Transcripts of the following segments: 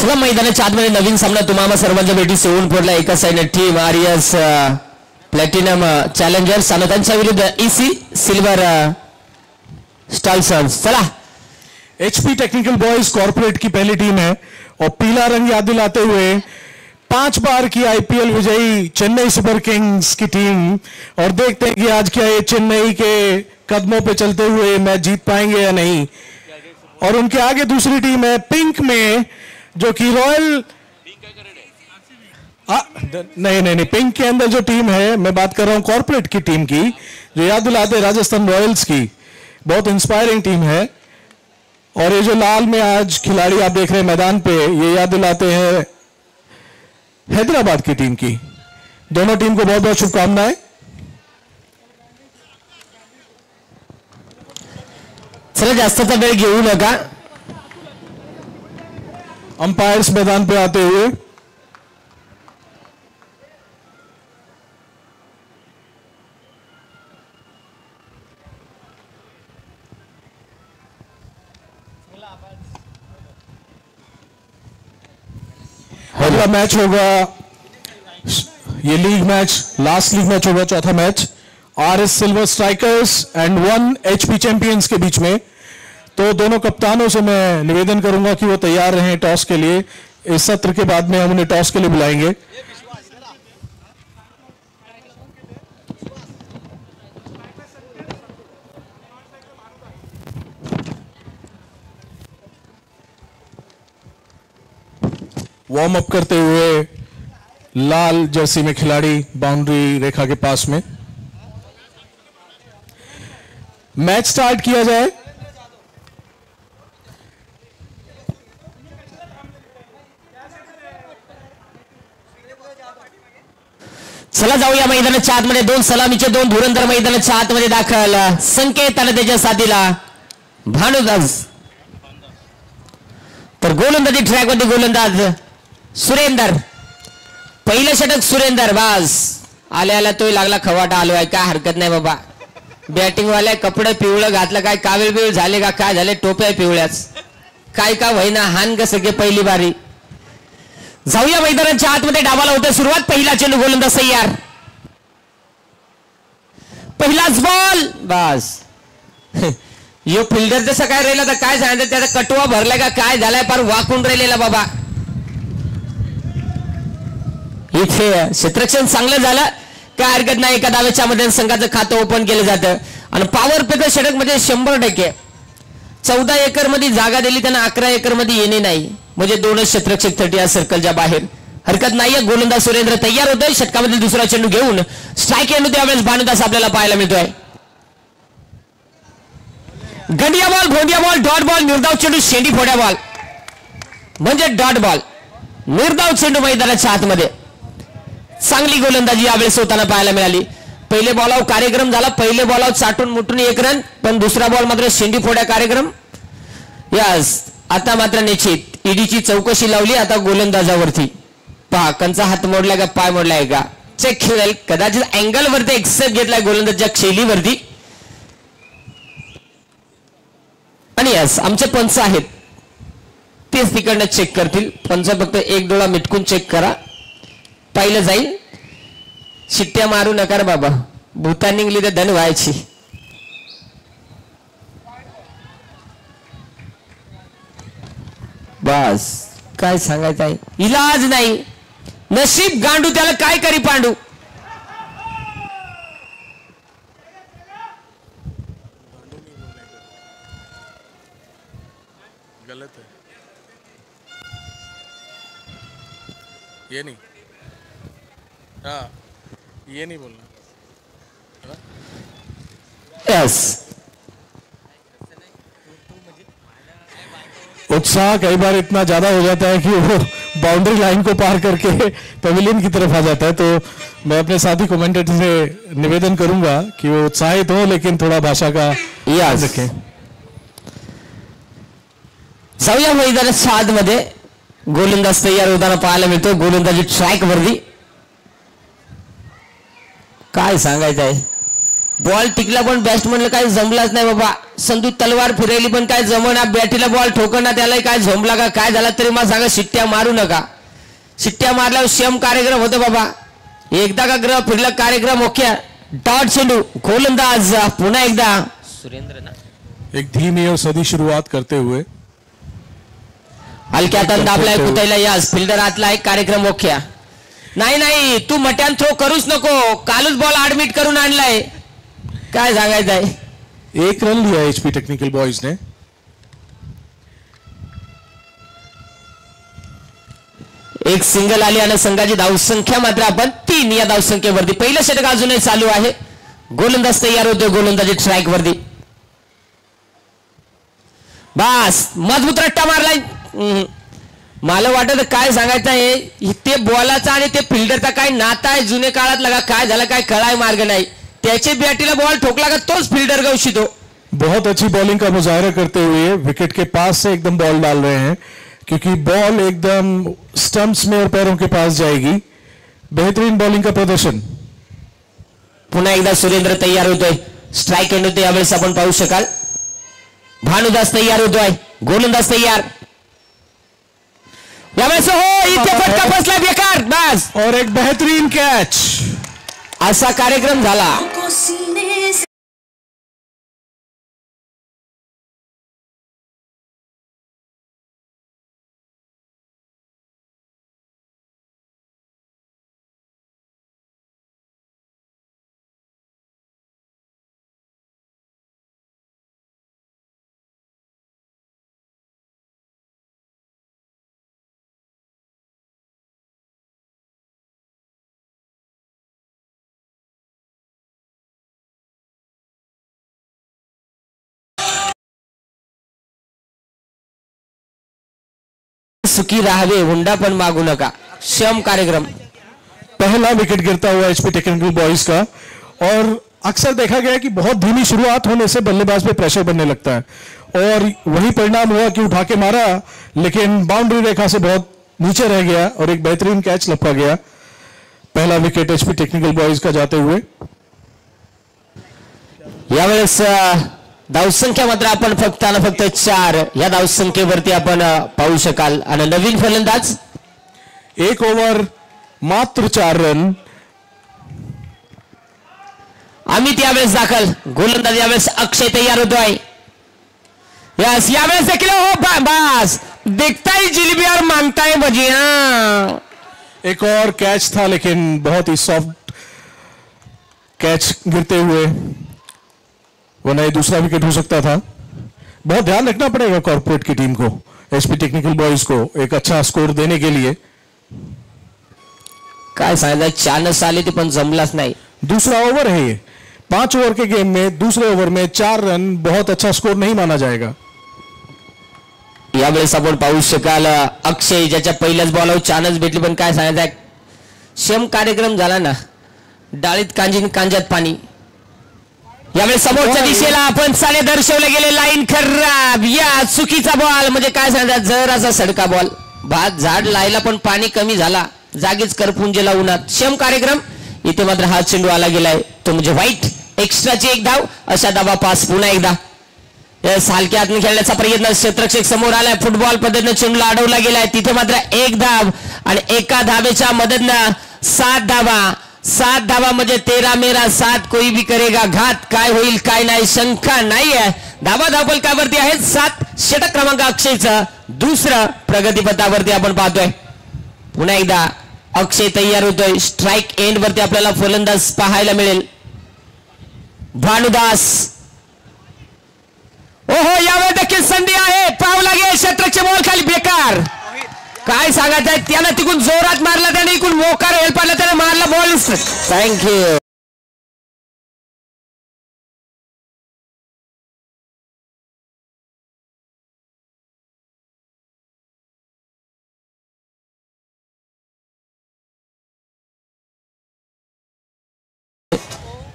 चला मैदानाच्या आतमध्ये नवीन सामना तुम्हाला सर्वांच्या भेटी सेवून पडला. एका साईडने टीम आरएस प्लॅटिनम चॅलेंजर्स आणि त्यांच्या विरुद्ध ईसी सिल्वर स्टाल्सन्स. चला एचपी टेक्निकल बॉयज कॉर्पोरेट की पहली टीम है और पीला रंग याद दिलाते हुए 5 बार की आईपीएल विजयी चेन्नई सुपर किंग्स की टीम. और देखते हैं कि आज क्या ये चेन्नई के कदमों पे चलते हुए मैच जीत पाएंगे या नहीं. और उनके आगे दूसरी टीम है पिंक में जो कि रॉयल नहीं पिंक के अंदर जो टीम है मैं बात कर रहा हूं कॉर्पोरेट की टीम की जो याद दिलाते राजस्थान रॉयल्स की. बहुत इंस्पायरिंग टीम है. और ये जो लाल में आज खिलाड़ी आप देख रहे हैं मैदान पे ये याद दिलाते हैं हैदराबाद की टीम की. दोनों टीम को बहुत बहुत शुभकामनाएं. चला जास्तचा वेळ घेऊ नका. अंपायर्स मैदान पे आते हुए अगला मैच होगा ये league match last league match होगा चौथा match RS silver strikers and 1 HP champions के बीच में. तो दोनों कप्तानों से मैं निवेदन करूंगा कि वो तैयार रहें टॉस के लिए. इस सत्र के बाद में हम उन्हें टॉस के लिए बुलाएंगे. वार्म अप करते हुए लाल जर्सी में खिलाड़ी बाउंड्री रेखा के पास में. मैच स्टार्ट किया जाए. चला जाऊया मैदानाच्या आतमध्ये. 2 सलामीचे 2 धुरंधर मैदानाच्या आतमध्ये दाखल. संकेत आणि त्याच्या साथीला भानुदास. तर गोलंदाजी ट्रॅकवरती गोलंदाज सुरेंदर. पहिलं षटक सुरेंदर. बास आल्याला तोही लागला खवाटा आलोय. काय हरकत नाही बाबा. बॅटिंग वाले कपडे पिवळं घातलं काय कावीळ बिळ झाले का काय झाले टोप्या पिवळ्याच काय का होईना. हान ग सगळे पहिली बारी. जाऊया मैदानाच्या आतमध्ये. डावाला होते सुरुवात. पहिला चेंडू गोलंदाज तयार. पहिलाच बॉल. बस यो फिल्डर जसं काय राहिला तर काय सांगितलं त्याचा कटवा भरलाय का काय झालाय फार वाकून राहिलेला बाबा. इथे क्षेत्ररक्षण चांगलं झालं काय हरकत नाही. एका डाव्याच्या मध्ये संघाचं खातं ओपन केलं जातं आणि पॉवर प्ले षटक मध्ये 100%. 14 एकर मध्ये जागा दिली त्यांना 11 एकर मध्ये येणे नाही म्हणजे 2 क्षेत्ररक्षक 30 सर्कलच्या बाहेर. हरकत नाहीये. गोलंदाज सुरेंद्र तयार होतोय. षटकामध्ये दुसरा चेंडू घेऊन स्ट्राईक चेंडू त्यावेळेस भानुदास आपल्याला पाहायला मिळतोय. Gandiya ball भोंडिया ball dot ball निर्धाव चेंडू शेंडी फोड्या बॉल म्हणजे डॉट बॉल. निर्धाव चेंडू मैदानाच्या आतमध्ये. चांगली गोलंदाजी यावेळेस होताना पाहायला मिळाली. पहिले बॉलआउट कार्यक्रम झाला. पहिले बॉलआउट चाटून मुटून 1 रन पण दुसरा बॉल मात्र शेंडी फोड्या कार्यक्रम. यस आता मात्र निश्चित ईडीची चौकशी लावली आता गोलंदाजावरती. पहा कंचा हात मोडलाय का पाय मोडलाय का चेक खेळेल. कदाचित अँगल वरती एक्सेप्ट घेतलाय गोलंदाजच्या शैलीवरती. आणि यस आमचे पंच आहेत तेच तिकडनं चेक करतील. पंच फक्त एक डोळा मिटकून चेक करा. पाहिलं जाईल. शिट्ट्या मारू नका रे बाबा. भूतान निघली तर धन व्हायची. बस काय सांगायचं आहे. इलाज नाही. नशीब गांडू त्याला काय करी पांडू. गलत है ये नहीं. हाँ ये नहीं बोलना. यस उत्साह कई बार इतना ज्यादा हो जाता है कि वो बाउंड्री लाइन को पार करके पवेलियन की तरफ आ जाता है. तो मैं अपने साथी कमेंटेटर से निवेदन करूंगा कि वो उत्साहित हो लेकिन थोड़ा भाषा का याद रखें. जाऊया मैदानाच्या आतमध्ये. गोलंदाज तयार होताना पाहायला मिळतो. गोलंदाजी ट्रॅक वरती. काय सांगायचं आहे. बॉल टिकला पण बॅट्समनला काही जमलाच नाही बाबा. संदू तलवार फिरवली पण काय जमना. बॅटीला बॉल ठोकणं त्याला काय झोंबला का काय झाला तरी मला सांगा शिट्ट्या मारू नका. शिट्ट्या मारल्यावर शेम कार्यक्रम होतो बाबा. एकदा का ग्रह फिरला कार्यक्रम ओके. डॉट चेंडू गोलंदाज पुन्हा एकदा सुरेंद्र ना एक धीमी और सदी शुरुआत करते हुए हलक्या हाताने दाबलाय कुतायला यास फिल्डर आतला एक कार्यक्रम ओके. नाही तू मट्यान थ्रो करूच नको. कालच बॉल ऍडमिट करून आणलाय. काय सांगायचं आहे. एक रन लिया एचपी टेक्निकल बॉयज ने. एक सिंगल आली आणि संघाची धावसंख्या मात्र आपण 3 या धावसंख्येवरती. पहिलं षटक अजूनही चालू आहे. गोलंदाज तयार होतो. गोलंदाजी स्ट्राईक वरती. बस मजबूत रट्टा मारलाय. मला वाटत काय सांगायचं आहे ते बॉलाचा आणि ते फिल्डरचा काय नाता आहे जुने काळात लगा. काय झालं काय कळाय मार्ग नाही. त्याचे बॅटीला बॉल ठोकला का तोच फिल्डर गवशितो. बहुत अच्छी बॉलिंग का मुजाहरा करते हुए विकेट के पास से एकदम बॉल डाल रहे हैं क्योंकि बॉल एकदम स्टंप्स में और पैरों के पास जाएगी. बेहतरीन बॉलिंग का प्रदर्शन. पुन्हा एकदा सुरेंद्र तयार होतोय. स्ट्राईक एंड होते यावेळेस आपण पाहू शकाल. भानुदास तयार होतोय. गोलंदाज तयार यावेळेस. हो इथे फटका बसला बेकार. बस और एक बेहतरीन कैच. असा कार्यक्रम झाला. सुखी राहावे हुंडा पण मागू नका. श्रम कार्यक्रम. पहला विकेट गिरता हुआ एचपी टेक्निकल बॉयज का. और अक्सर देखा गया कि बहुत धीमी शुरुआत होने से बल्लेबाज पे प्रेशर बनने लगता है और वही परिणाम हुआ कि उठा के मारा लेकिन बाउंड्री रेखा से बहुत नीचे रह गया और एक बेहतरीन कैच लपका गया. पहला विकेट एचपी टेक्निकल बॉयज का जाते हुए. यावेळेस धावसंख्या मात्र आपण फक्त 4 या धावसंख्येवरती आपण पाहू शकाल. आणि नवीन फलंदाज. एक ओव्हर मात्र 4 रन. अमित यावेळेस दाखल. गोलंदाज यावेळेस अक्षय तयार होतोय. यस यावेळेस देखील हो बस देखता ही जिलेबी और मांगता है भजिया. एक और कैच था लेकिन बहुत ही सॉफ्ट कैच गिरते हुए. वरना ये दूसरा विकेट हो सकता था. बहुत ध्यान रखना पड़ेगा कॉर्पोरेट की टीम को एचपी टेक्निकल बॉयज को एक अच्छा स्कोर देने के लिए. काय सांगायचं चानस आले ते पण जमलाच नाही. दूसरा ओवर है ये. 5 ओवर के गेम में दूसरे ओवर में 4 रन बहुत अच्छा स्कोर नहीं माना जाएगा. यावेळेस आपण पाहू शकाल अक्षय ज्याच्या पहिल्याच बॉलवर चानस भेटली पण काय सांगायचं शेम कार्यक्रम झाला ना. डाळीत कांज्यात पाणी. यावेळेस समोरच्या दिशेला आपण साले दर्शवले गेले. लाईन खराब. या चुकीचा बॉल म्हणजे काय सांगायचं जरासा सडका बॉल. भात झाड लायला पण पाणी कमी झाला. जागीच करपुंजेला उन्हात. शेम कार्यक्रम. इथे मात्र हा चेंडू आला गेलाय तो म्हणजे वाईट. एक्स्ट्राची एक धाव. अशा धावा पास पुन्हा एकदा. हलक्या हातने खेळण्याचा प्रयत्न. क्षेत्ररक्षक समोर आलाय. फुटबॉल पद्धतीने चेंडूला अडवला गेलाय. तिथे मात्र एक धाव आणि एका धावेच्या मदतीनं 7 धावा. 7 धावा म्हणजे 13 मेरा 7 कोई भी करेगा घात. काय होईल काय नाही शंका नाहीये. धावा धावफलकावरती आहेत 7. षटक क्रमांक अक्षयचं दुसरं प्रगतीपथावरती आपण पाहतोय. पुन्हा एकदा अक्षय तयार होतोय. स्ट्राईक एंड वरती आपल्याला फलंदाज पाहायला मिळेल. भानुदास. ओहो यावेळी देखील संधी आहे. पाव लागेल. क्षेत्ररक्षक बॉल खाली बेकार. काय सांगायचं आहे त्याला तिकून जोरात मारला त्याने इकून मोकार हेल पडला त्याने मारला बॉल. थँक्यू.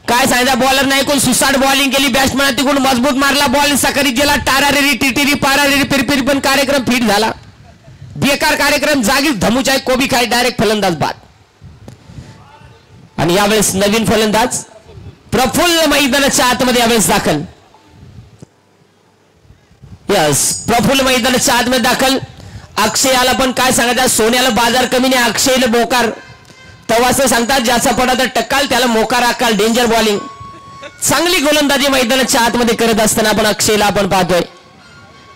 काय सांगितलं बॉलर नाही कोण सुसाट बॉलिंग केली. बॅट्समॅन तिकडून मजबूत मारला बॉल सकरी गेला. टारारेरी टिटिरी पारारेरी पिरपिरी पण कार्यक्रम फिट झाला. बेकार कार्यक्रम. जागीच धमुचाय कोबी खाय डायरेक्ट फलंदाज बाद. आणि यावेळेस नवीन फलंदाज प्रफुल्ल मैदानाच्या आतमध्ये यावेळेस दाखल. यस, प्रफुल्ल मैदानाच्या आतमध्ये दाखल. अक्षयाला पण काय सांगायचं, सोन्याला बाजार कमी नाही, अक्षयला मोकार. तेव्हा असं सांगतात ज्याचा पडा तर टक्काल त्याला मोकार अक्काल. डेंजर बॉलिंग, चांगली गोलंदाजी मैदानाच्या आतमध्ये करत असताना आपण अक्षयला आपण पाहतोय.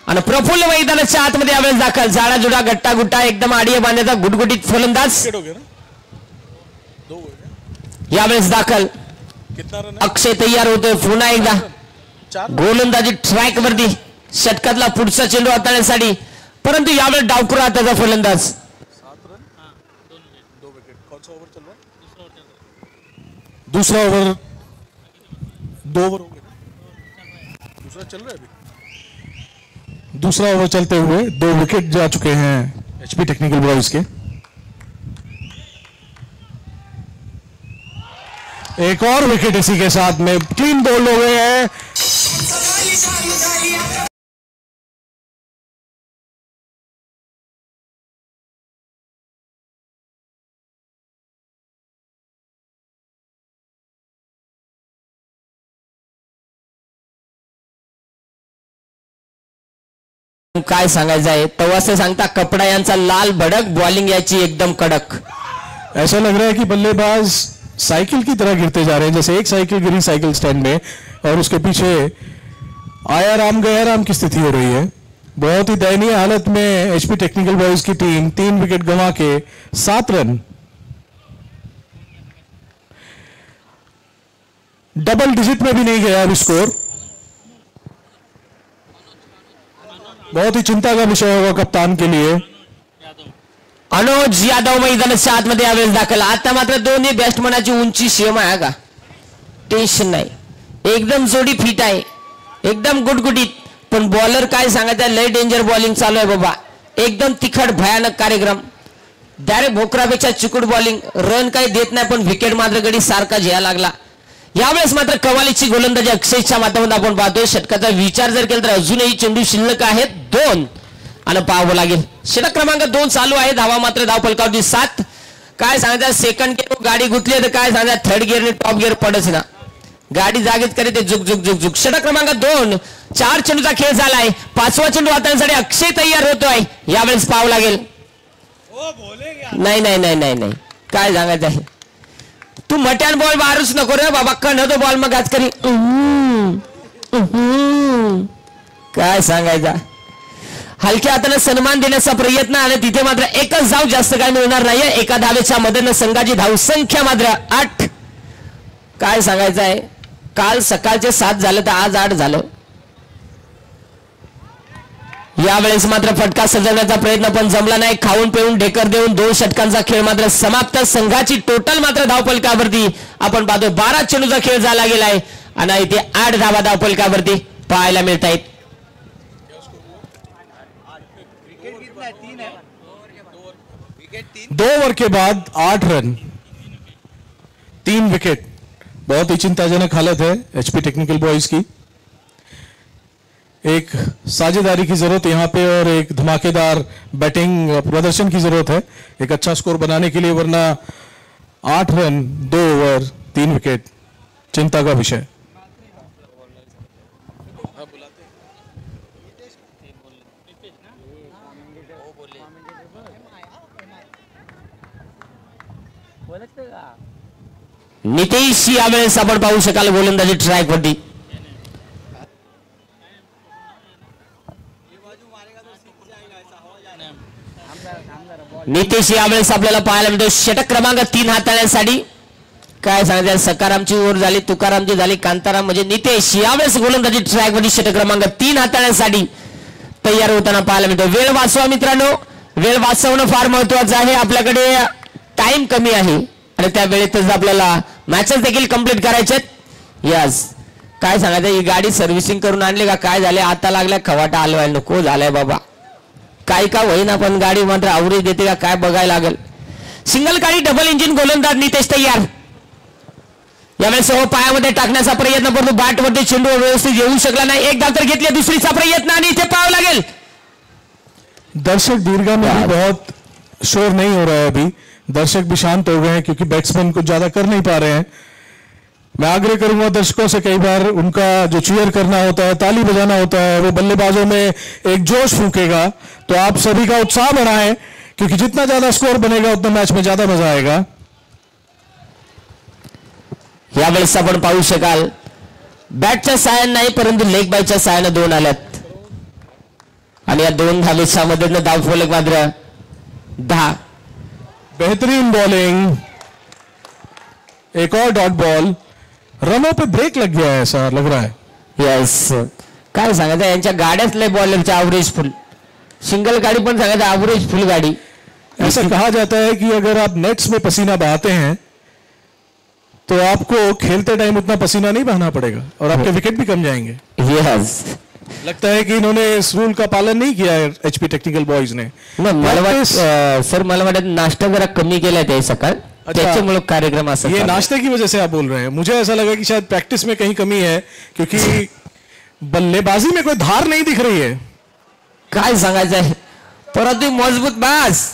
आणि प्रफुल्ल मैदानाच्या आतमध्ये यावेळेस दाखल. जाडा जुडा गट्टा गुट्टा एकदम आडिया बांधण्याचा गुटगुटीत फलंदाज यावेळेस दाखल. अक्षय तयार होतोय पुन्हा एकदा गोलंदाजी ट्रॅक वरती. षटकातला पुढचा चेंडू हाताळण्यासाठी, परंतु यावेळेस डावखुरा हाताचा फलंदाज. दूसरा ओवर 2 ओवर हो गया, दूसरा चल रहा है अभी. दूसरा ओवर चलते हुए 2 विकेट जा चुके हैं एचपी टेक्निकल बॉयज के. एक और विकेट इसी के साथ में क्लीन बोल्ड हो गए हैं. काय सांगायचं आहे, तेव्हा असं सांगता कपडा यांचा लाल भडक, बॉलिंग याची एकदम कडक. ऐसा लग रहा है कि बल्लेबाज साइकिल की तरह गिरते जा रहे हैं, जैसे एक साइकिल गिरी साइकिल स्टैंड में और उसके पीछे आया राम गया राम की स्थिति हो रही है. बहुत ही दयनीय हालत में एचपी टेक्निकल बॉयज की टीम 3 विकेट गंवा के 7 रन, डबल डिजिट में भी नहीं गया अभी स्कोर. बहुत ही चिंता का विषय होगा कप्तान के लिए. अनुज यादव मैदानाच्या आतमध्ये यावेळेस दाखल. आता मात्र दोन्ही बॅट्समनाची उंची सेम आहे का, टेन्शन नाही. एकदम जोडी फिट आहे, एकदम गुटगुटीत. पण बॉलर काय सांगायचं, लय डेंजर बॉलिंग चालू आहे बाबा. एकदम तिखट भयानक कार्यक्रम. डायरेक्ट भोकरापेक्षा चिकूट बॉलिंग. रन काही देत नाही, पण विकेट मात्र गडी सारखा झेला लागला. यावेळेस मात्र कमालीची गोलंदाजी अक्षयच्या माध्यमातून आपण पाहतोय. षटकाचा विचार जर केला तर अजूनही चेंडू शिल्लक आहेत 2 आणि पाहावं लागेल. षटक क्रमांक 2 चालू आहे. धावा मात्र धाव फलकावरती 7. काय सांगायचं, सेकंड गिअर गाडी गुतली तर काय सांगायचं, थर्ड गिअरने टॉप गिअर पडच ना, गाडी जागेत करे ते झुक झुक झुक झुक. षटक क्रमांक 2, 4 चेंडूचा खेळ झालाय. 5वा चेंडू हाताळण्यासाठी अक्षय तयार होतोय. यावेळेस पाहावं लागेल. नाही नाही नाही नाही नाही, काय सांगायचं आहे, तू मट्यान बॉल मारूच नको रे बाबा. कन्हतो बॉल मग आज करी. काय सांगायचा, हलक्या हाताने सन्मान देण्याचा प्रयत्न आणि तिथे मात्र एकच धाव, जास्त काय मिळणार नाहीये. एका धावेच्या मदतीने संघाची धावसंख्या मात्र 8. काय सांगायचं आहे, काल सकाळचे 7 झालं तर आज 8 झालं. यावेळेस मात्र फटका सजवण्याचा प्रयत्न पण जमला नाही. खाऊन पिऊन ढेकर देऊन 2 षटकांचा खेळ मात्र समाप्त. संघाची टोटल मात्र धावफलकावरती आपण पाहतो 12 चेंडूचा खेळ झाला गेलाय आणि इथे 8 धावा धावफलकावरती पाहायला मिळत आहेत. 2 ओवर के बाद 8 रन, 3 विकेट. बहुत ही चिंताजनक हालत है एचपी टेक्निकल बॉयज की. एक साझेदारी की जरूरत है यहाँ पे और एक धमाकेदार बैटिंग प्रदर्शन की जरूरत है एक अच्छा स्कोर बनाने के लिए, वरना 8 रन 2 ओवर 3 विकेट चिंता का विषय. नितेश यावेळेस आपण पाहू शकाल गोलंदाजी ट्रॅक वरती. नितेश यावेळेस आपल्याला पाहायला मिळतो षटक क्रमांक 3 हाताळण्यासाठी. काय सांगायचं, सकारामची ओव्हर झाली, तुकारामची झाली, कांताराम म्हणजे नितेश यावेळेस गोलंदाजी ट्रॅक वरती षटक क्रमांक 3 हाताळण्यासाठी तयार होताना पाहायला मिळतो. वेळ वाचवा मित्रांनो, वेळ वाचवणं फार महत्वाचं आहे. आपल्याकडे टाइम कमी आहे आणि त्या वेळेतच आपल्याला मॅचेस देखील कंप्लीट करायचे. यस, काय सांगायचं, ही गाडी सर्व्हिसिंग करून आणली का काय झाले, आता लागल्या खवाटा हलवायला नको झालाय बाबा. काय का होईना पण गाडी मात्र आवरी देते का काय बघायला लागेल. सिंगल गाडी डबल इंजिन गोलंदाज नितेश तयार. यावेळेस पायामध्ये टाकण्याचा प्रयत्न करतो, बॅटवरती चेंडू व्यवस्थित येऊ शकला नाही. एक धाव तर घेतली, दुसरीचा प्रयत्न आणि इथे पाहावं लागेल. दर्शक दीर्घा में भी बहुत शोर नहीं हो रहा है अभी. दर्शक भी शांत हो गए हैं क्योंकि बैट्समैन कुछ ज्यादा कर नहीं पा रहे हैं. मैं आग्रह करूंगा दर्शकों से, कई बार उनका जो चीयर करना होता है, ताली बजाना होता है, वो बल्लेबाजों में एक जोश फूकेगा। तो आप सभी का उत्साह बढ़ाएं, क्योंकि जितना ज्यादा स्कोर बनेगा उतना मैच में ज्यादा मजा आएगा। यावेळेस आपण पाहू शकाल बॅटच्या साहाय्याने नाही, परंतु लेग बायच्या साहाय्याने 2 आल्यात आणि या 2 धावेच्या मदतीने धावफलक मात्र 10। बेहतरीन बॉलिंग, एक और डॉट बॉल, रनों पे ब्रेक लग गया है ऐसा लग रहा है। यस, काय सांगायचं यांच्या गाड्यातले बॉलरचे ॲव्हरेज फुल, सिंगल गाडी पण सांगायचं ॲव्हरेज फुल गाडी। ऐसा कहा जाता है कि अगर आप नेट्स में पसीना बहाते हैं तो आपको खेलते टाइम उतना पसीना नहीं बहाना पड़ेगा और आपके विकेट भी कम जाएंगे। यस, लगता है कि इन्होंने इस रूल का पालन नहीं किया है एचपी टेक्निकल बॉयज ने। सर मला वाटत नाश्ता जरा कमी केलाय ते सकाळ, त्याच्यामुळे कार्यक्रम असा। ये नाश्ते की वजह से आप बोल रहे हैं? मुझे ऐसा लगा कि शायद प्रैक्टिस में कहीं कमी है, क्योंकि बल्लेबाजी में कोई धार नहीं दिख रही है। काय सांगायचंय, परंतु मजबूत बास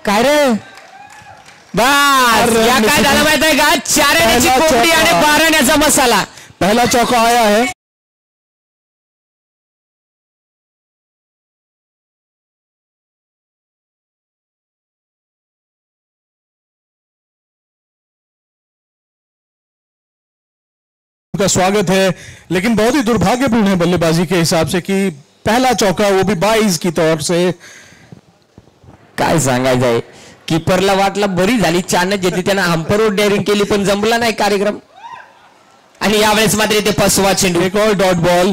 काय रे बास। या काय झालं माहित आहे का, 4 आण्याची कोंबडी आणि 12 आण्याचा मसाला। पहला चौका आया है, उनका स्वागत है, लेकिन बहुत ही दुर्भाग्यपूर्ण है बल्लेबाजी के हिसाब से कि पहला चौका, वो भी 22 की तौर से। काय सांगायचंय, कीपरला वाटला बरी झाली चानच जेथे त्यानं हंपरवर डेअरिंग केली पण जमला नाही कार्यक्रम, आणि यावेळेस मात्र इथे 5वा चेंडू। एक और डॉट बॉल,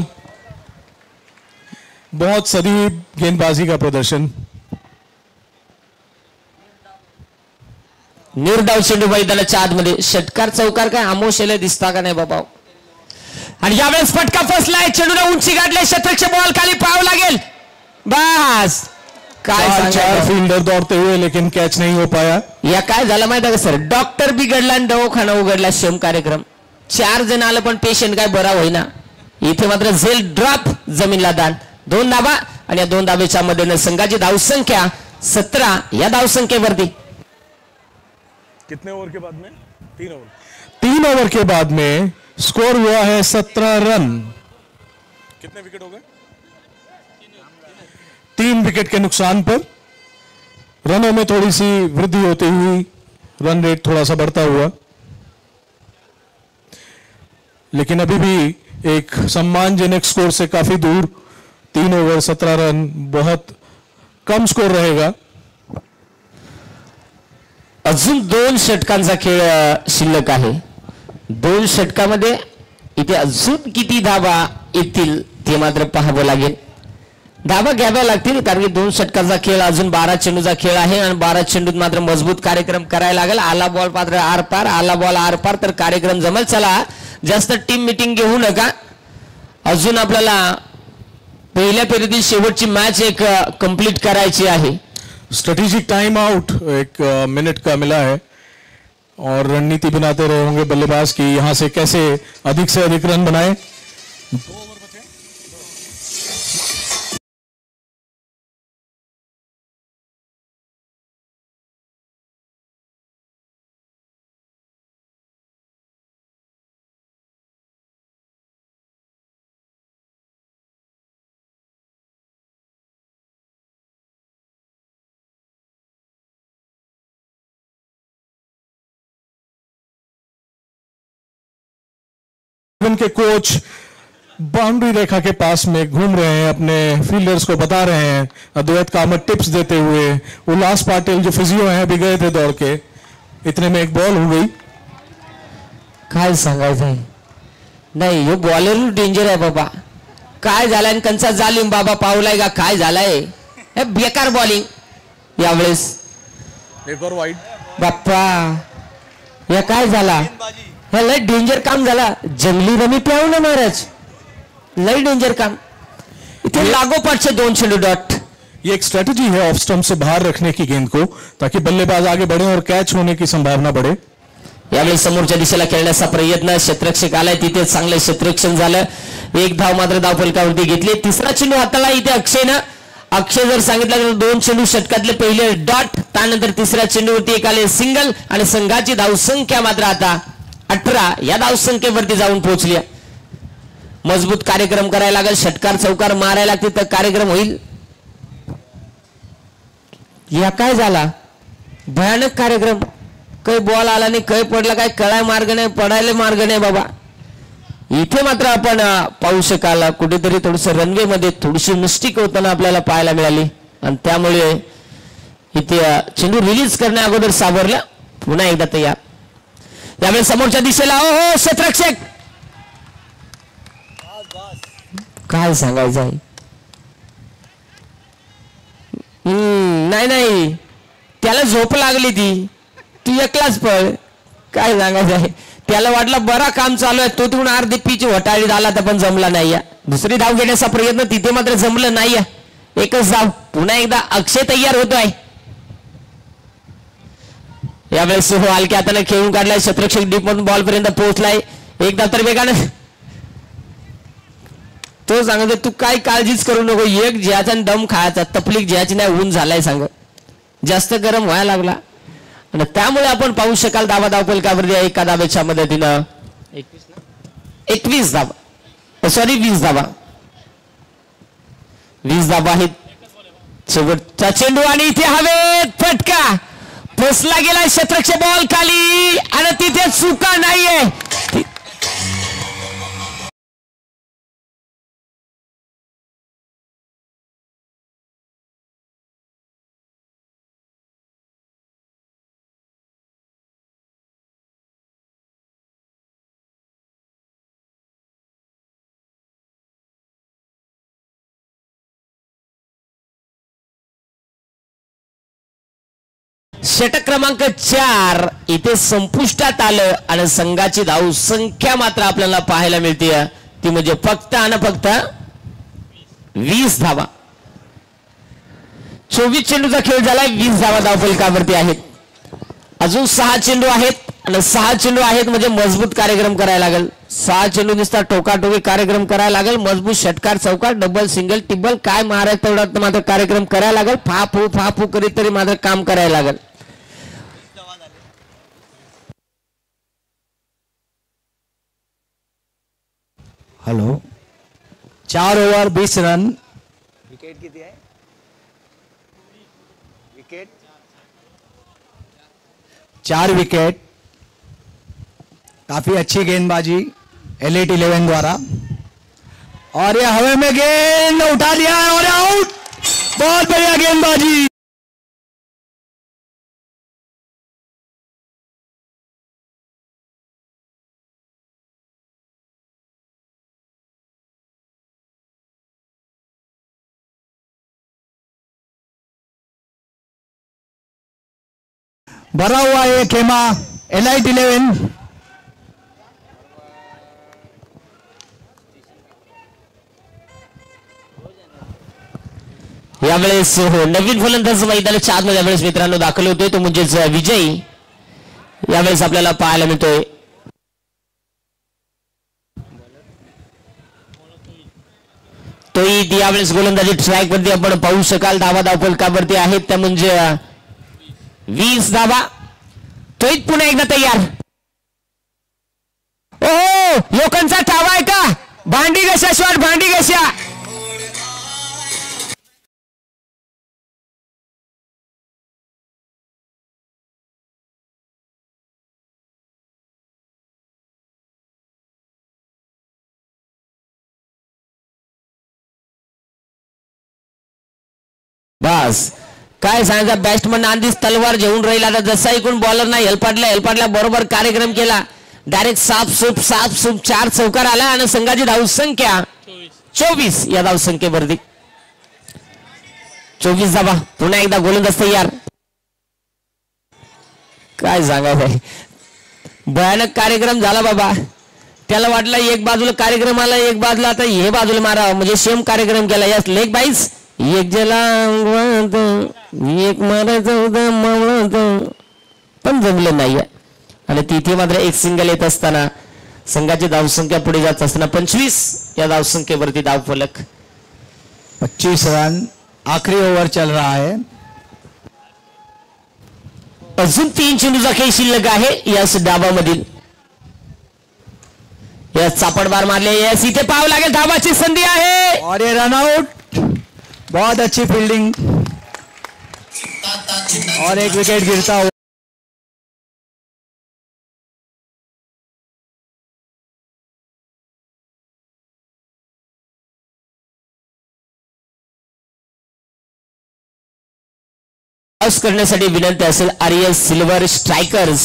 बहुत सदी गेंदबाजी का प्रदर्शन। निर्धाव चेंडू मैदानाच्या आतमध्ये, षटकार चौकार काय आमोशेला दिसता का नाही बाबा। आणि यावेळेस फटका फसलाय, चेंडूला उंची गाठले, शतकचे बॉल खाली पाहावं लागेल। बस काय चार फील्डर दौड़ते हुए लेकिन कैच नहीं हो पाया। या काय झालं माहिती आहे का सर, डॉक्टर बिघडला आणि दवाखाना उघडला, सेम कार्यक्रम। 4 जण आलं पण पेशंट काय बरा होईना। इथे मात्र झेल ड्रॉप, जमीनला दान। 2 धावा आणि या 2 धावेच्या मदतीने संघाची धावसंख्या 17 या धावसंख्येवरती। कितने ओवर के बाद में? 3 ओवर के बाद में स्कोर हुआ है 17 रन। कितने विकेट हो गए? 3 विकेट के नुकसान पर रनों में थोड़ी सी वृद्धि होती हुई रन रेट थोड़ा सा बढ़ता हुआ, लेकिन अभी भी एक सम्मानजनक स्कोर से काफी दूर। 3 ओवर 17 रन बहुत कम स्कोर रहेगा। अजून 2 षटकांचा खेळ शिल्लक आहे। 2 षटकामध्ये इथे अजून किती धावा येतील ते मात्र पाहावं लागेल। धावा घ्याव्या लागतील कारण की 2 षटकांचा खेळ, अजून 12 चेंडूचा खेळ आहे आणि 12 चेंडूत मात्र मजबूत कार्यक्रम करायला लागेल। आला बॉल मात्र आरपार, आला बॉल आरपार तर कार्यक्रम जमेल। चला, जास्त टीम मीटिंग घेऊ नका, अजून आपल्याला पहिल्या फेरीतील शेवटची मॅच एक कंप्लीट करायची आहे। स्ट्रेटेजिक टाइम आउट 1 मिनट का मिला है और रणनीति बनाते रहे होंगे बल्लेबाज की यहां से कैसे अधिक से अधिक रन बनाए। 2 ओवर बचे। के कोच बाउंड्री रेखा के पास में घूम रहे हैं, अपने फील्डर्स को बता रहे हैं, अद्वैत कामत टिप्स देते हुए। उल्लास पाटिल जो फिजियो हैं अभी गए थे दौड़ के, इतने में एक बॉल हो गई। काय सांगायचंय, नाही यो बॉलर डेंजर आहे बाबा। काय झालाय, कंचा जालिम बाबा पावलाय का काय झालाय, हे बेकार बॉलिंग। यावेळेस एक और वाइड बाप्पा, या काय झाला, हे लय डेंजर काम झाला। जंगली रमी प्याव ना महाराज, लय डेंजर काम। इथे लागोपाठचे 2 चेंडू डॉट। ये एक स्ट्रेटजी है ऑफ स्टंप से बाहर रखने की गेंद को, ताकि बल्लेबाज आगे बढ़े और कैच होने की संभावना बढ़े। यावेळी समोरच्या दिशेला खेळण्याचा प्रयत्न, क्षेत्ररक्षक आलाय तिथे चांगलं क्षेत्ररक्षण झालं। 1 धाव मात्र धावफलकावरती घेतली। 3रा चेंडू हाताला इथे अक्षयनं, अक्षय जर सांगितलं तर 2 चेंडू षटकातले पहिले डॉट, त्यानंतर 3ऱ्या चेंडूवरती एक आले सिंगल आणि संघाची धावसंख्या मात्र आता 18 या धावसंख्येवरती जाऊन पोहोचल्या. मजबूत कार्यक्रम करायला लागेल, षटकार चौकार मारायला लागतील तर कार्यक्रम होईल. या काय झाला भयानक कार्यक्रम. काही बॉल आला नाही, काही पडला, काय कळाय मार्ग नाही, पडायला मार्ग नाही बाबा. इथे मात्र आपण पाहू शकाल कुठेतरी थोडस रनवे मध्ये थोडीशी मिस्टेक होताना आपल्याला पाहायला मिळाली आणि त्यामुळे इथे चेंडू रिलीज करण्या अगोदर सावरला. पुन्हा एकदा तयार. यावेळी समोरच्या दिशेला हो क्षेत्ररक्षक काय सांगायचं आहे. नाही त्याला झोप लागली तू एकलाच पळ. काय सांगायचं आहे. त्याला वाटलं बरा काम चालू आहे, तो तिकडून अर्धी पिच वटाळीत आला तर पण जमला नाही. दुसरी धाव घेण्याचा प्रयत्न तिथे मात्र जमलं नाही. एकच धाव. पुन्हा एकदा अक्षय तयार होतोय. यावेळेस हलक्या हाताने खेळून काढलाय. क्षेत्ररक्षक डीप मधून बॉल पर्यंत पोहोचलाय. एकदा तर वेगानं तो सांगतो तू काय काळजीच करू नको, एक ज्याचा दम खायचा, तपलीक ज्याची नाही ऊन झालाय सांग, जास्त गरम व्हायला लागला. आणि त्यामुळे आपण पाहू शकाल धावा धावपलकावरती एका धावेच्या मदतीनं 21 धावा, सॉरी 20 धावा. 20 धावा आहेत. शेवटचा चेंडू आणि इथे हवेत फटका पोचला गेला. क्षेत्ररक्षक बॉल खाली आणि तिथे चुका नाहीये. षटक क्रमांक 4 इथे संपुष्टात आलं आणि संघाची धाव संख्या मात्र आपल्याला पाहायला मिळते ती म्हणजे फक्त आणि फक्त 20 धावा. 24 चेंडूचा खेळ झालाय. 20 धावा धावफलकावरती आहेत. अजून 6 चेंडू आहेत आणि 6 चेंडू आहेत म्हणजे मजबूत कार्यक्रम करायला लागेल. 6 चेंडू दिसतात टोकाटोकी कार्यक्रम करायला लागेल. मजबूत षटकार चौकार डबल सिंगल टिबल काय मारायचं तेवढा मात्र कार्यक्रम करायला लागेल. फाफू करीत तरी मात्र काम करायला लागेल. Hello 4 over 20 run. विकेट किती आहे? Wicket 4 wicket. काफी अच्छी गेंदबाजी एलिट 11 द्वारा और ये हवा में गेंद उठा दिया और आउट. बहुत बढ़िया गेंदबाजी. भरा हुआ है खेमा एलाइट 11. यावेळेस नवीन फलंदाज मैदानाच्या आतमध्ये यावेळेस मित्रांनो दाखल होतोय तो म्हणजेच विजय यावेळेस आपल्याला पाहायला मिळतोय. तोही यावेळेस गोलंदाजी ट्रॅक वरती आपण पाहू शकाल. धावा धावफलकावरती आहेत त्या म्हणजे 20 धावा. तोही पुन्हा एकदा तयार. ओ लोकांचा ठावा आहे का? भांडी घशा शॉट भांडी घशा. बस काय सांगायचं. बॅट्समन आधीच तलवार घेऊन राहिला. आता जसा ऐकून बॉलर ना हेलपाडला बरोबर कार्यक्रम केला. डायरेक्ट साफ सूप 4 चौकार आला आणि संघाची धावसंख्या 24 या धावसंख्येवरती 24 धावा. पुन्हा एकदा गोलंदाज तयार. काय सांगायचं भयानक कार्यक्रम झाला बाबा. त्याला वाटलं एक बाजूला कार्यक्रम आला एक बाजूला आता हे बाजूला मारा म्हणजे सेम कार्यक्रम केला. यास लेग बाईस एक ज्याला एक मारायचं होतं मावळत पण जमलं नाही. आणि तिथे मात्र एक सिंगल येत असताना संघाची धावसंख्या पुढे जात असताना 25 या धावसंख्येवरती धावफलक. 25 रन. आखिरी ओवर चल रहा है. अजून 3 चेंडूचा खेळ शिल्लक आहे या डावामधील. यस चापड बार मारले. यस इथे पाव लागेल. धावाची संधी आहे और ये रन आउट. बहुत अच्छी फील्डिंग और एक विकेट गिरता हुआ. टॉस करण्यासाठी विनंती असेल आरएस सिल्वर स्ट्रायकर्स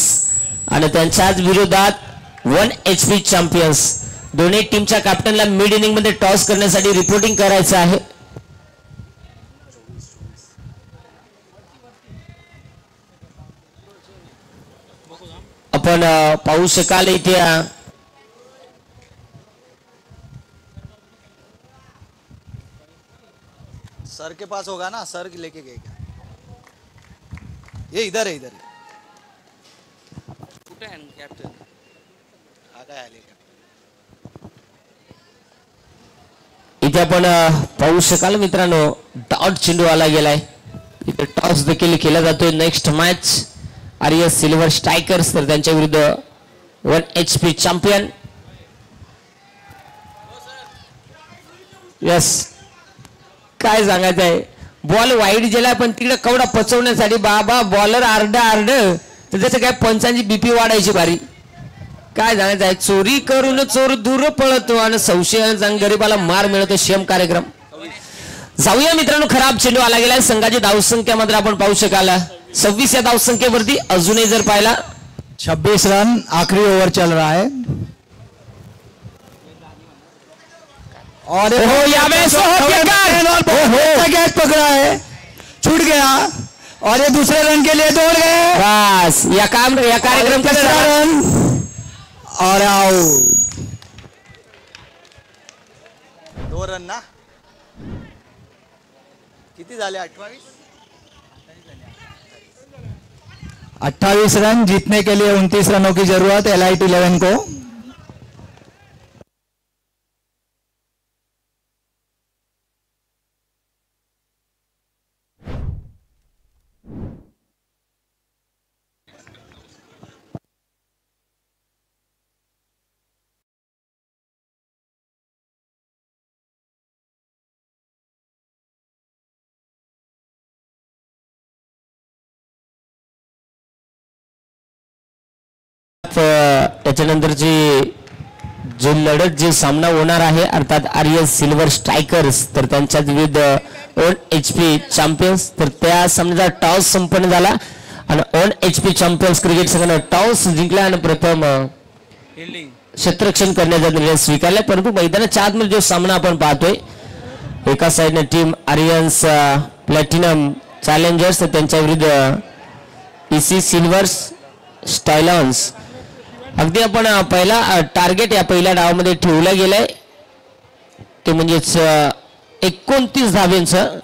आणि त्यांच्याच विरोधात 1 HP चॅम्पियन्स. दोन्ही टीमच्या कॅप्टनला मिड इनिंग मध्ये टॉस करण्यासाठी रिपोर्टिंग करायचं आहे. आपण पाहू शकाल इथे सर के पास होगा ना, सर लेके गए क्या? ये इधर है, इधर है. कुठे आहे कॅप्टन? हा काय आले का? इथे आपण पाहू शकाल मित्रांनो डॉट चेंडू आला गेलाय. इथे टॉस देखील केला जातोय. Next match RS silver strikers तर त्यांच्या विरुद्ध 1 HP चॅम्पियन. यस काय सांगायचं आहे. बॉल वाईड गेला पण तिकडे कवडा पचवण्यासाठी बाबा बॉलर आरड तर त्याचं काय पंचांची बीपी वाढायची बारी. काय सांगायचं आहे. चोरी करून चोर दूर पळतो आणि संशयाचा गरीबाला मार मिळतो. शेम कार्यक्रम. जाऊया मित्रांनो. खराब चेंडू आला गेलाय. संघाची धावसंख्या मात्र आपण पाहू शकाल 26 या धावसंख्येवरती. अजूनही जर पाहिला 26 रन. आखिरी ओवर चल रहा है और यावेळेस कैच पकड़ा है. छूट गया और ये दूसरे रन के लिए दौड़ गए. बस या कार्यक्रम का रन और आउट. 2 रन ना. किती झाले? 28. 28 रन. जीतने के लिए 29 रनों की जरूरत एलाइट 11 को. त्याच्यानंतरची जो लढत जे सामना होणार आहे अर्थात आरएस सिल्वर स्ट्रायकर्स तर त्यांच्याच विरुद्ध 1 HP चॅम्पियन्स. तर त्या सामन्याचा टॉस संपन्न झाला आणि 1 HP चॅम्पियन्स क्रिकेट संघाने टॉस जिंकला आणि प्रथम क्षेत्ररक्षण करण्याचा निर्णय स्वीकारला. परंतु मैदानाच्या आतमध्ये जो सामना आपण पाहतोय एका साईडने टीम आर्यन्स प्लॅटिनम चॅलेंजर्स तर त्यांच्या विरुद्ध EC सिल्वर्स स्टायलॉन्स. अगदी आपण पहिला टार्गेट या पहिल्या डावामध्ये ठेवला गेलाय ते म्हणजेच 29 धावेंचं.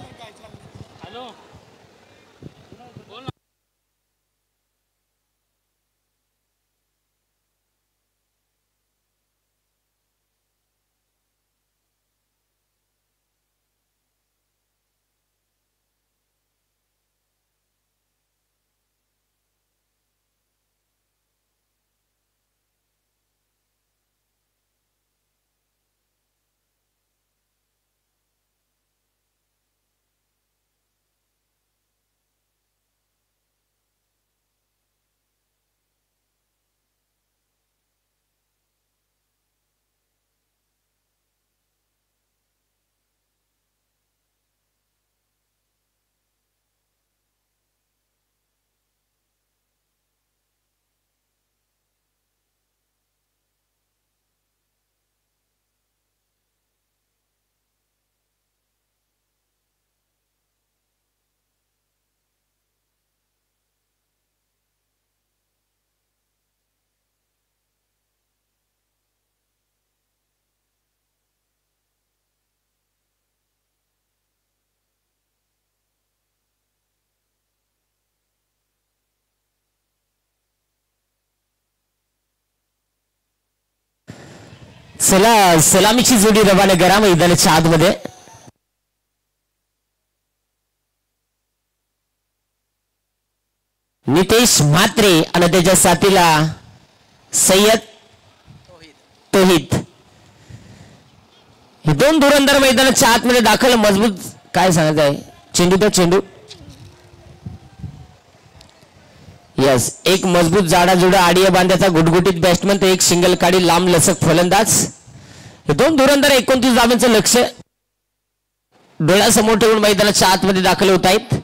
चला सलामीची जोडी रवाना करा मैदानाच्या आतमध्ये. नितेश म्हात्रे आणि त्याच्या साथीला सय्यद तोहित. हे दोन धुरंधर मैदानाच्या आतमध्ये दाखल. मजबूत काय सांगत आहे. चेंडू तो चेंडू. यस, एक मजबूत जाडाजुडा आडिया बांध्याचा गुटगुटीत बॅट्समन तर एक सिंगल काढी लांब लचक फलंदाज. हे दोन धुरंधर 29 धावांचं लक्ष डोळ्यासमोर ठेवून मैदानाच्या आतमध्ये दाखल होत आहेत.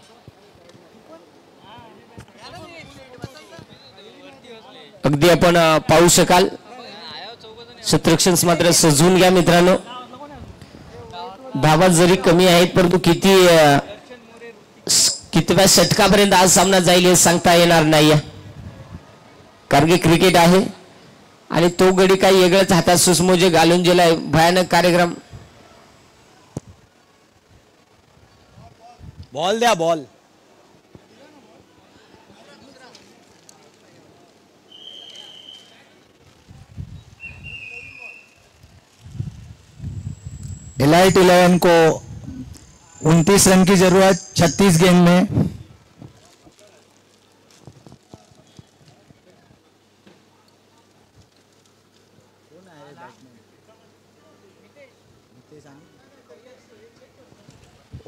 अगदी आपण पाहू शकाल. क्षेत्ररक्षण मात्र सजवून घ्या मित्रांनो. धावा जरी कमी आहेत परंतु कितव्या षटकापर्यंत आज सामना जाईल हे सांगता येणार नाही. कारण की क्रिकेट आहे आणि तो गडी काही वेगळंच हातात सुसमोजे घालून गेलाय. भयानक कार्यक्रम. बॉल द्या बॉल. एलाइट 11 को 29 रन की जरूरत 36 गेंद में.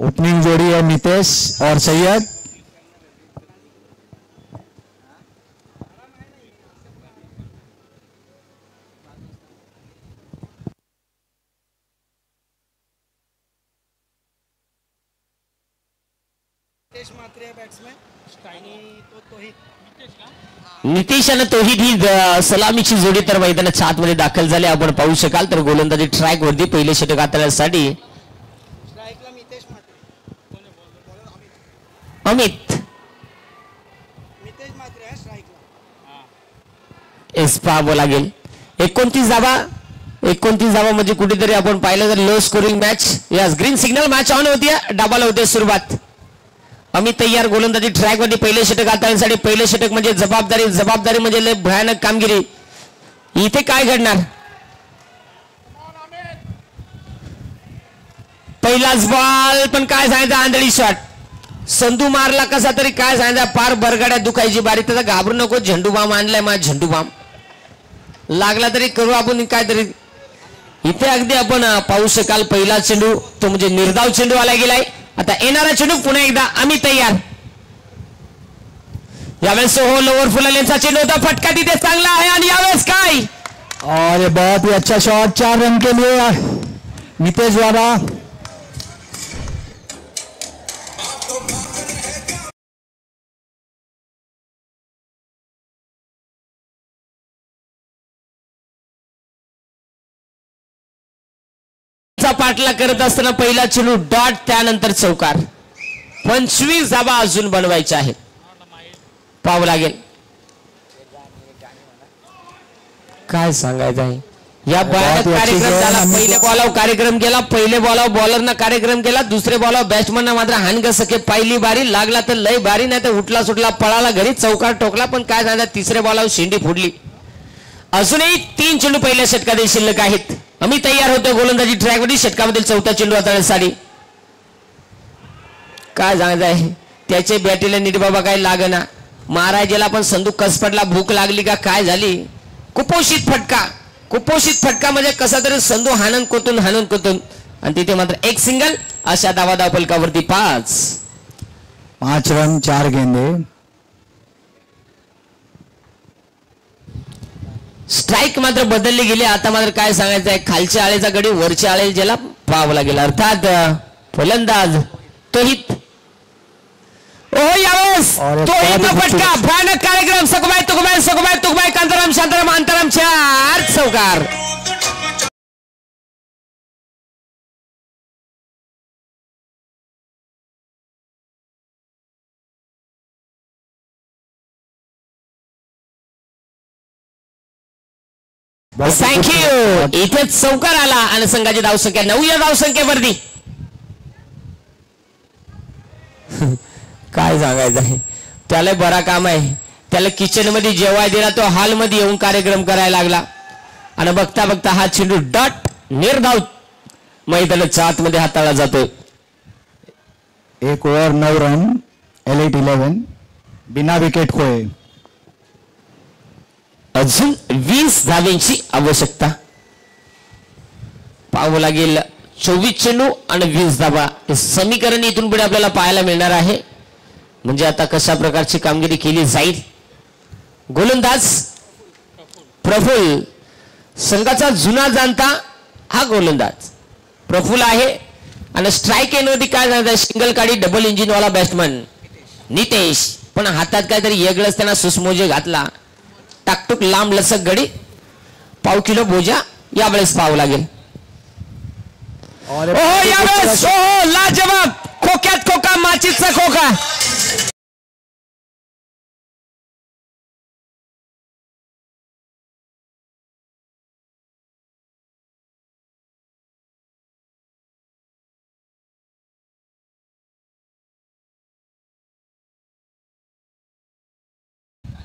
ओपनिंग जोड़ी है नितेश और सैयद. नितेश आणि तोहित ही सलामीची जोडी तर मैदानाच्या आतमध्ये दाखल झाले. आपण पाहू शकाल तर गोलंदाजी ट्रॅक वरती पहिले षटक हाताळण्यासाठी अमित एस पाहावं लागेल. 29 धावा म्हणजे कुठेतरी आपण पाहिलं तर low scoring match. Yes, green signal match on होती. डाबाला होते सुरुवात. अमित तयार गोलंदाजी ट्रॅक मध्ये पहिले षटक हाताळण्यासाठी. पहिले षटक म्हणजे जबाबदारी म्हणजे लय भयानक कामगिरी. इथे काय घडणार. पहिलाच बॉल पण काय सांगायचं. आंधळी शॉट. संधू मारला कसा तरी काय सांगायचं. पार बरगाड्या दुखायची बारी. त्याचा घाबरू नको. झेंडू बाम आणलाय माझा. झेंडू बाम लागला तरी करू आपण काहीतरी. इथे अगदी आपण पाहू शकाल पहिला चेंडू तो म्हणजे निर्धाव चेंडू आला गेलाय. आता येणारा चेंडू पुन्हा एकदा आम्ही तयार. यावेळेस हो लोअर फुलालेंचा चेंडू होता. फटका तिथे चांगला आहे आणि यावेळेस काय. और ये बहुत ही अच्छा शॉट 4 रन के लिए नितेश द्वारा. पाठला करत असताना पहिला चेंडू डॉट त्यानंतर चौकार. 25 धावा अजून बनवायच्या आहेत. पाहावं लागेल काय सांगायचं आहे. या कार्यक्रम झाला. पहिल्या बॉलावर कार्यक्रम केला. पहिले बॉलावर बॉलरना कार्यक्रम केला. दुसरे बॉलावर बॅट्समनना मात्र हानग सके. पहिली बारी लागला तर लय बारी नाही तर उठला सुटला पळाला घरी चौकार टोकला. पण काय झालं तिसऱ्या बॉलावर शेंडी फुडली. अजूनही 3 चेंडू पहिल्या षटकातील शिल्लक आहेत. आम्ही तयार होतो गोलंदाजी ट्रॅकवरील षटकामधील चौथा चेंडू हाताळण्यासाठी. काय सांगायचं आहे. त्याचे बॅटीला नीट बाबा काय लागना. महाराजाला पण संदूक कस पडला. भूक लागली का काय झाली. कुपोषित फटका म्हणजे कसा तरी संधू हाणन कोतून आणि तिथे मात्र एक सिंगल. अशा धावा फलकावरती 5 रन 4 गेंदे. स्ट्राईक मात्र बदलली गेली. आता मात्र काय सांगायचं आहे. खालच्या आळेचा गडी वरच्या आळेला ज्याला पाहावं लागेल. अर्थात फलंदाज तोहित. यावेळेस तोहित फटका. भयानक कार्यक्रम. सगुबाई कांताराम शांताराम अंतराम 4 चौकार. थँक्यू. इथे चौकार आला आणि संघाची धावसंख्या 9 या धावसंख्येवरती. काय सांगायचं आहे. त्याला बरा काम आहे. त्याला किचन मध्ये जेवाय दिला तो हॉल मध्ये येऊन कार्यक्रम करायला लागला आणि बघता बघता हा चेंडू डॉट निर्धाव मैदानाच्या आतमध्ये हाताळला जातोय. 1 ओव्हर 9 रन. एलाइट 11 बिना विकेट खोए. अजून 20 धावेंची आवश्यकता. पाहावं लागेल 24 चेंडू आणि 20 धावा हे समीकरण इथून पुढे आपल्याला पाहायला मिळणार आहे. म्हणजे आता कशा प्रकारची कामगिरी केली जाईल. गोलंदाज प्रफुल्ल संघाचा जुना जाणता हा गोलंदाज प्रफुल्ल आहे. आणि स्ट्राईक एनवरती काय झालं सिंगल काढी डबल इंजिन वाला बॅट्समन नितेश. पण हातात काहीतरी वेगळंच त्यांना सुसमोजे घातला. टाकटूक लांब लचक गडी 1/2 किलो बोजा यावेळेस पाहावं लागेल. यावेळेस लाजवाब खोक्यात खोका माचीचा खोका.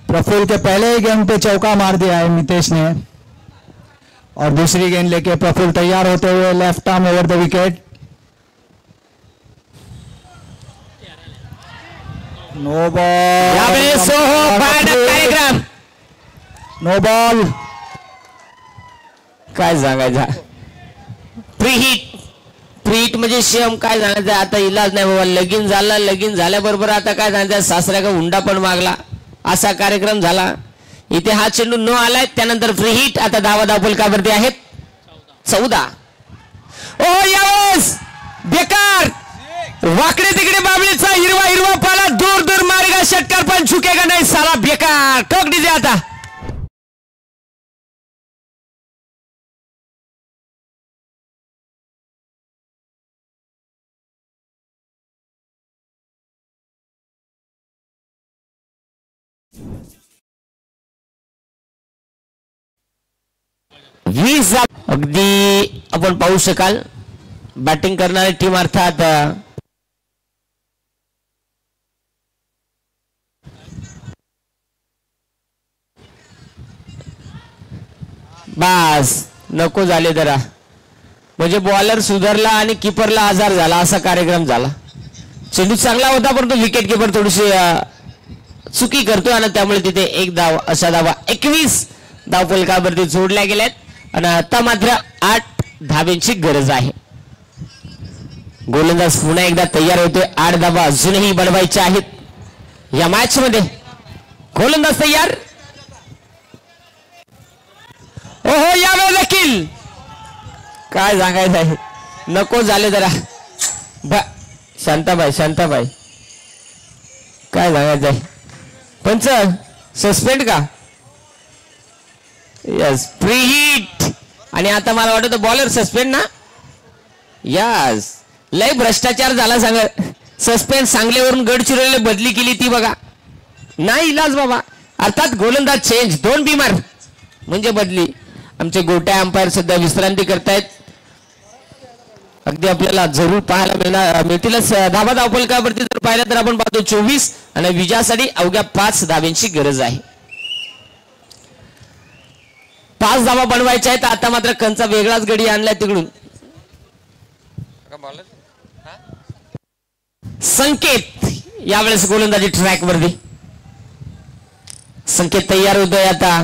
प्रफुल्ल के पहले ही गेंद पे चौका मार दिया है नितेश ने और दूसरी गेंद लेके प्रफुल्ल तैयार होते हुए left arm over the wicket. No ball. यावेळेस कार्यक्रम नो बॉल. काय सांगायचं प्रीहिट म्हणजे शेम काय सांगायचं आता इलाज नाही बाबा. लगीन झाल्याबरोबर आता काय सांगायचं सासऱ्या का हुंडा पण मागला असा कार्यक्रम झाला. इथे हा चेंडू न आलाय त्यानंतर फ्री हिट. आता धावा फलकावरती आहेत 14. यावेळेस बेकार वाकडे तिकडे बाबळीचा हिरवा पाला दूर मारेगा षटकार पण झुकेगा नाही साला बेकार. ठोक डीजे आता. अगदी आपण पाहू शकाल बॅटिंग करणारी टीम अर्थात बस नको झाले जरा. म्हणजे बॉलर सुधारला आणि किपरला आजार झाला असा कार्यक्रम झाला. चेंडू चांगला होता परंतु विकेट किपर थोडीशी चुकी करतो आणि त्यामुळे तिथे एक धाव अशा धावा 21 धावफलकावरती जोडल्या गेल्यात. आणि आता मात्र 8 धाब्यांची गरज आहे. गोलंदाज पुन्हा एकदा तयार होतोय. 8 धावा अजूनही बनवायच्या आहेत या मॅच मध्ये. गोलंदाज तयार. यावेळेस देखील काय सांगायचं आहे नको झाले जरा. शांताबाई काय सांगायचं आहे पंच सस्पेंड का. Yes free hit. आणि आता मला वाटतं बॉलर सस्पेंड ना. यस लय भ्रष्टाचार झाला सांग. सस्पेंड सांगलीवरून गडचिरोलीला बदली केली ती बघा. नाही इलाज बाबा. अर्थात गोलंदाज चेंज 2 बिमार म्हणजे बदली. आमचे गोट्या अंपायर सध्या विश्रांती करतायत. अगदी आपल्याला जरूर पाहायला मिळतीलच. धावा धावफलकावरती जर पाहिलं तर आपण पाहतो 24 आणि विजयासाठी अवघ्या 5 धाब्यांची गरज आहे. 5 धावा बनवायच्या आहेत. आता मात्र कंचा वेगळाच गडी आणलाय तिकडून. संकेत यावेळेस गोलंदाजी ट्रॅक वरती. संकेत तयार होतोय. आता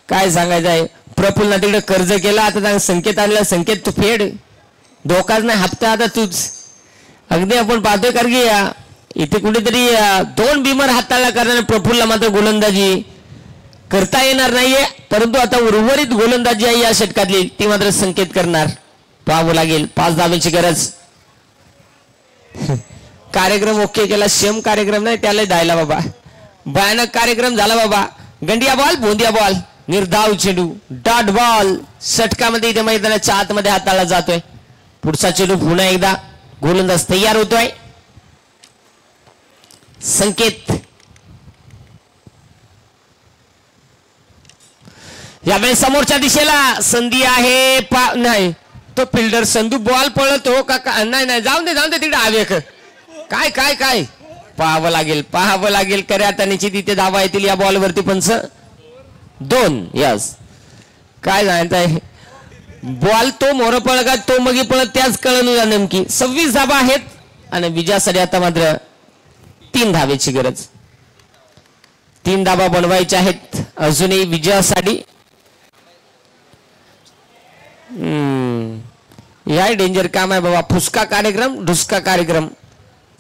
काय सांगायचं आहे प्रफुल्ल तिकडे कर्ज केला. आता संकेत आणला. संकेत तू फेड धोकाच नाही हप्ता आता तूच. अगदी आपण पाहतोय कारण की इथे कुठेतरी 2 बिमर हाताळला करणारे प्रफुल्लला मात्र गोलंदाजी करता येणार नाहीये. परंतु आता उर्वरित गोलंदाजी आहे या षटकातली ती मात्र संकेत करणार. पाहावं लागेल. 5 धाब्यांची गरज. कार्यक्रम ओके केला. शेम कार्यक्रम नाही त्याला द्यायला बाबा. भयानक कार्यक्रम झाला बाबा. गंडिया बॉल बोंदिया बॉल निर्धाव चेंडू डॉट बॉल षटकामध्ये इथे मैदानाच्या आतमध्ये हाताळला जातोय. पुढचा चेंडू पुन्हा एकदा गोलंदाज तयार होतोय. संकेत यावेळेस समोरच्या दिशेला संधी आहे. नाही तो फिल्डर संधू बॉल पळतो का नाही जाऊन दे तिकडे आवेक. काय पाहावं लागेल खऱ्या अर्थाने तिथे धावा येतील या बॉलवरती. पंच 2. यस काय सांगताय बॉल तो मोर पळ का तो मगी पळत त्याच कळण नेमकी. 26 धावा आहेत आणि विजयासाठी आता मात्र 3 धावेची गरज. 3 धावा बनवायच्या आहेत अजूनही विजयासाठी. या डेंजर काम आहे बाबा. फुसका कार्यक्रम ढुसका कार्यक्रम.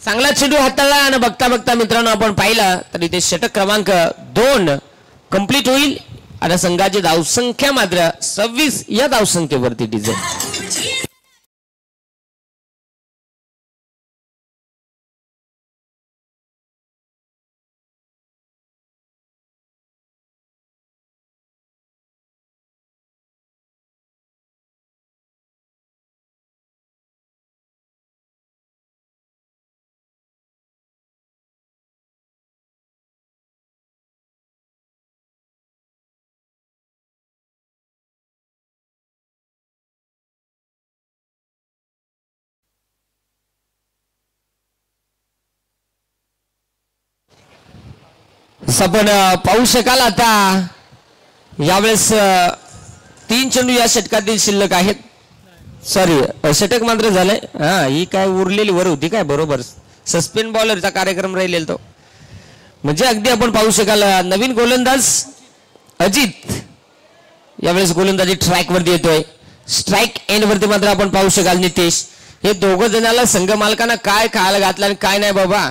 चांगला चेंडू हाताळला आणि बघता बघता मित्रांनो आपण पाहिलं तर इथे षटक क्रमांक 2 कंप्लीट होईल आणि संघाची धावसंख्या मात्र 26 या धावसंख्येवरती डिझेल. आपण पाहू शकाल आता यावेळेस 3 चेंडू या षटकातील शिल्लक आहेत. सॉरी षटक मात्र झालंय. हा ही काय उरलेली वर होती काय बरोबर सस्पेंड बॉलरचा कार्यक्रम राहिलेला तो. म्हणजे अगदी आपण पाहू शकाल नवीन गोलंदाज अजित यावेळेस गोलंदाजी ट्रॅक वरती येतोय. स्ट्राईक एंड वरती मात्र आपण पाहू शकाल नितेश. हे दोघं जणाला संघ मालकांना काय खायला घातलं आणि काय नाही बाबा.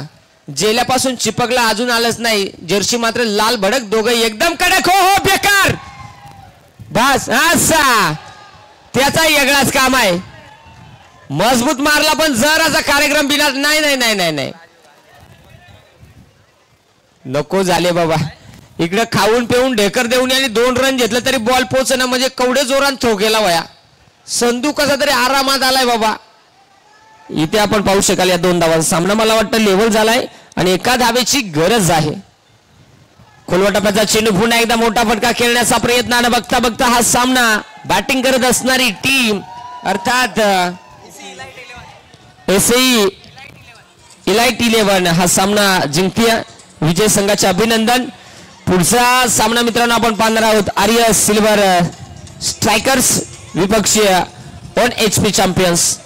जेल्यापासून चिपकला अजून आलंच नाही. जर्सी मात्र लाल भडक दोघं एकदम कडक. हो बेकार बस असा त्याचा वेगळाच काम आहे. मजबूत मारला पण जराचा कार्यक्रम बिना नाही नाही नाही नाही नाही नको झाले बाबा. इकडे खाऊन पिऊन ढेकर देऊन आणि 2 रन घेतलं तरी बॉल पोचना म्हणजे कवडे जोरात थ्रो केला वया. संधू कसा तरी आरामात आलाय बाबा. इथे आपण पाहू शकाल या 2 धावांचा सामना मला वाटतं लेव्हल झालाय आणि एका धावेची गरज आहे. खोलवटापाचा चेंडू पुन्हा एकदा मोठा फटका खेळण्याचा प्रयत्न आणि बघता बघता हा सामना बॅटिंग करत असणारी टीम अर्थात एसई इलाइट 11 हा सामना जिंकते. विजय संघाचे अभिनंदन. पुढचा सामना मित्रांनो आपण पाहणार आहोत आर्य सिल्वर स्ट्रायकर्स विपक्षीय 1 HP चॅम्पियन्स.